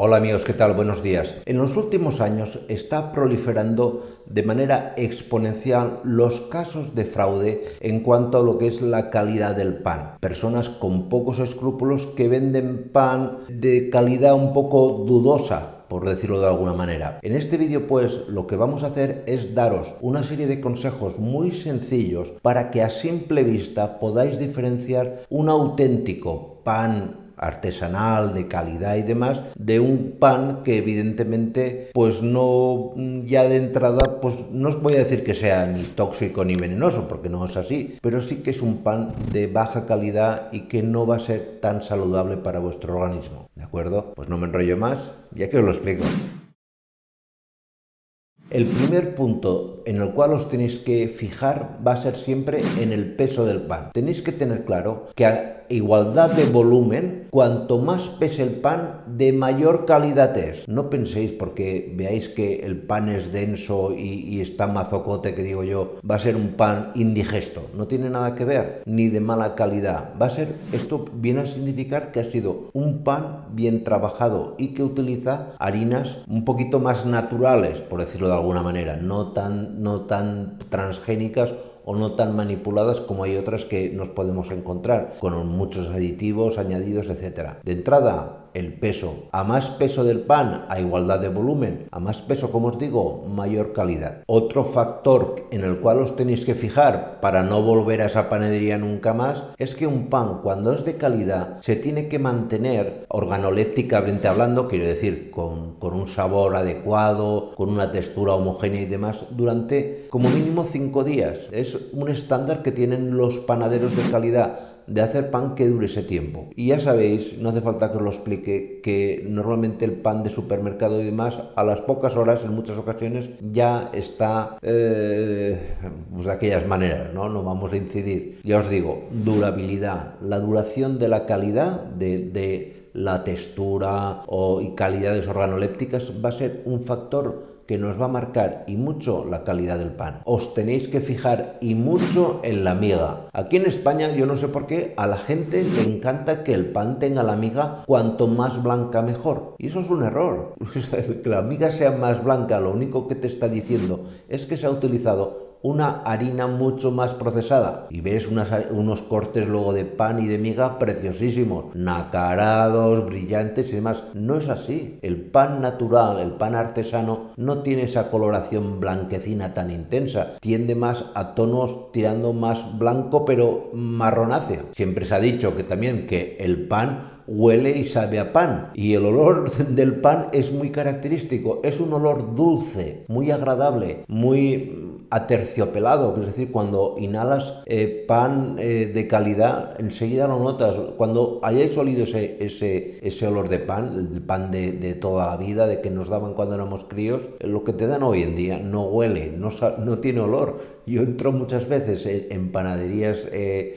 Hola amigos, ¿qué tal? Buenos días. En los últimos años está proliferando de manera exponencial los casos de fraude en cuanto a lo que es la calidad del pan. Personas con pocos escrúpulos que venden pan de calidad un poco dudosa, por decirlo de alguna manera. En este vídeo pues lo que vamos a hacer es daros una serie de consejos muy sencillos para que a simple vista podáis diferenciar un auténtico pan artesanal, de calidad y demás, de un pan que evidentemente pues no, ya de entrada pues no os voy a decir que sea ni tóxico ni venenoso, porque no es así, pero sí que es un pan de baja calidad y que no va a ser tan saludable para vuestro organismo, ¿de acuerdo? Pues no me enrollo más, ya que os lo explico. El primer punto en el cual os tenéis que fijar va a ser siempre en el peso del pan. Tenéis que tener claro que a igualdad de volumen, cuanto más pese el pan, de mayor calidad es. No penséis porque veáis que el pan es denso y está mazocote, que digo yo, va a ser un pan indigesto. No tiene nada que ver, ni de mala calidad. Va a ser, esto viene a significar que ha sido un pan bien trabajado y que utiliza harinas un poquito más naturales, por decirlo de alguna manera, no tan transgénicas o no tan manipuladas como hay otras que nos podemos encontrar, con muchos aditivos añadidos, etcétera. De entrada, el peso. A más peso del pan, a igualdad de volumen. A más peso, como os digo, mayor calidad. Otro factor en el cual os tenéis que fijar para no volver a esa panadería nunca más es que un pan, cuando es de calidad, se tiene que mantener organolépticamente hablando, quiero decir, con un sabor adecuado, con una textura homogénea y demás, durante como mínimo 5 días. Es un estándar que tienen los panaderos de calidad, de hacer pan que dure ese tiempo. Y ya sabéis, no hace falta que os lo explique, que normalmente el pan de supermercado y demás, a las pocas horas, en muchas ocasiones, ya está pues de aquellas maneras, ¿no? No vamos a incidir. Ya os digo, durabilidad, la duración de la calidad de la textura y calidades organolépticas va a ser un factor que nos va a marcar y mucho la calidad del pan. Os tenéis que fijar y mucho en la miga. Aquí en España, yo no sé por qué, a la gente le encanta que el pan tenga la miga cuanto más blanca mejor. Y eso es un error. Que la miga sea más blanca, lo único que te está diciendo es que se ha utilizado una harina mucho más procesada y ves unos cortes luego de pan y de miga preciosísimos, nacarados, brillantes y demás. No es así. El pan natural, el pan artesano, no tiene esa coloración blanquecina tan intensa, tiende más a tonos tirando más blanco pero marronáceo. Siempre se ha dicho que también que el pan huele y sabe a pan, y el olor del pan es muy característico, es un olor dulce, muy agradable, muy aterciopelado, es decir, cuando inhalas pan de calidad, enseguida lo notas. Cuando hayáis olido ese olor de pan, el pan de toda la vida, de que nos daban cuando éramos críos, lo que te dan hoy en día no huele, no tiene olor. Yo entro muchas veces en panaderías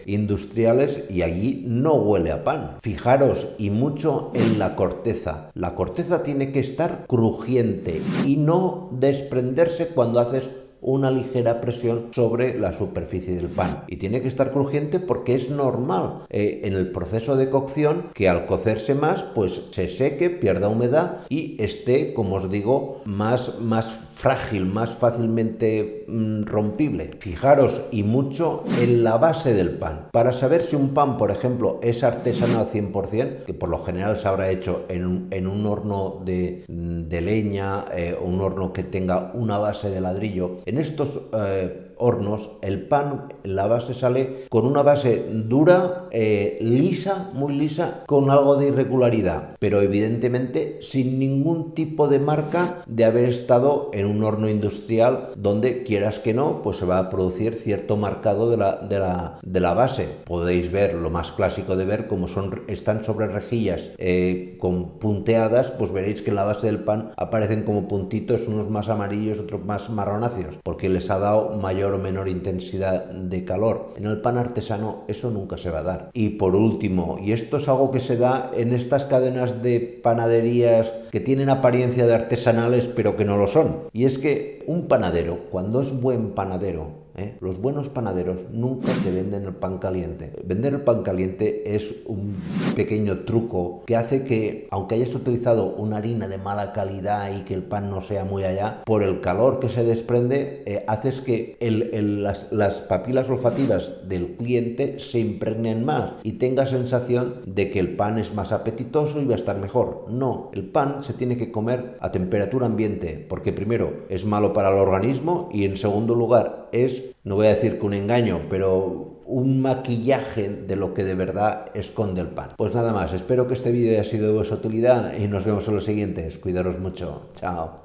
industriales y allí no huele a pan. Fijaros y mucho en la corteza. La corteza tiene que estar crujiente y no desprenderse cuando haces una ligera presión sobre la superficie del pan. Y tiene que estar crujiente porque es normal en el proceso de cocción que al cocerse más, pues se seque, pierda humedad y esté, como os digo, más frágil, más fácilmente rompible. Fijaros y mucho en la base del pan. Para saber si un pan, por ejemplo, es artesanal 100%, que por lo general se habrá hecho en un horno de leña, un horno que tenga una base de ladrillo, en estos hornos el pan, la base sale con una base dura, lisa, muy lisa, con algo de irregularidad, pero evidentemente sin ningún tipo de marca de haber estado en un horno industrial donde, quieras que no, pues se va a producir cierto marcado de la base. Podéis ver, lo más clásico de ver, como están sobre rejillas con punteadas, pues veréis que en la base del pan aparecen como puntitos, unos más amarillos, otros más marronáceos, porque les ha dado mayor o menor intensidad de calor. En el pan artesano eso nunca se va a dar. Y por último, y esto es algo que se da en estas cadenas de panaderías que tienen apariencia de artesanales pero que no lo son, y es que un panadero, cuando es buen panadero, ¿eh? Los buenos panaderos nunca te venden el pan caliente. Vender el pan caliente es un pequeño truco que hace que, aunque hayas utilizado una harina de mala calidad y que el pan no sea muy allá, por el calor que se desprende, haces que las papilas olfativas del cliente se impregnen más y tenga sensación de que el pan es más apetitoso y va a estar mejor. No, el pan se tiene que comer a temperatura ambiente, porque primero es malo para el organismo y en segundo lugar es, no voy a decir que un engaño, pero un maquillaje de lo que de verdad esconde el pan. Pues nada más, espero que este vídeo haya sido de vuestra utilidad y nos vemos en los siguientes. Cuidaros mucho. Chao.